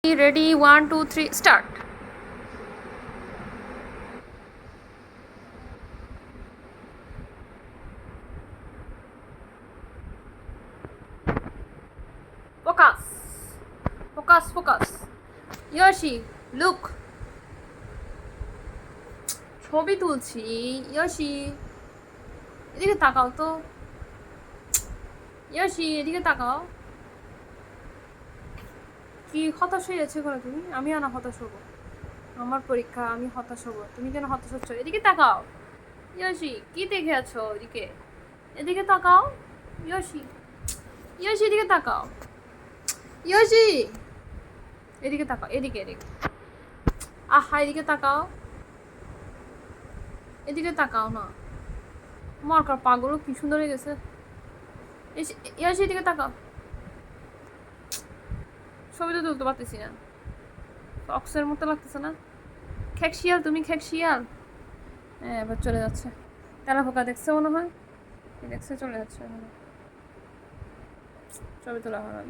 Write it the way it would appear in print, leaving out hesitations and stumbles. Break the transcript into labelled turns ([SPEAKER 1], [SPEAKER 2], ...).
[SPEAKER 1] Ready, 1, 2, 3, start. Focus. Focus, focus. Yoshi, look. ছবি তুলছি। Yoshi, এদিকে তাকাও তো। Yoshi, এদিকে তাকাও। কি হতাশ হয়ে যাচ্ছে করে তুমি? আমি না হতাশ হবো। আমার পরীক্ষা, আমি হতাশ হবো। তুমি কেন হতাশ হচ্ছ? এদিকে তাকাও। Yoshi, কি দেখে আছো ওদিকে? এদিকে তাকাও। Yoshi, Yoshi, এদিকে তাকাও। Yoshi, এদিকে তাকাও, এদিকে এদিকে। আহা, এদিকে তাকাও। এদিকে তাকাও না। মার্কার পাগলও কি সুন্দর হয়ে গেছে। Yoshi, এদিকে তাকাও। ছবি তো তুলতে পারতেছি না। অক্সের মতো লাগতেছে না? খেক শিয়াল, তুমি খেক শিয়াল। হ্যাঁ, এবার চলে যাচ্ছে। তেলা পোকা দেখছে মনে হয়। দেখছে চলে যাচ্ছে। ছবি তোলা হয়।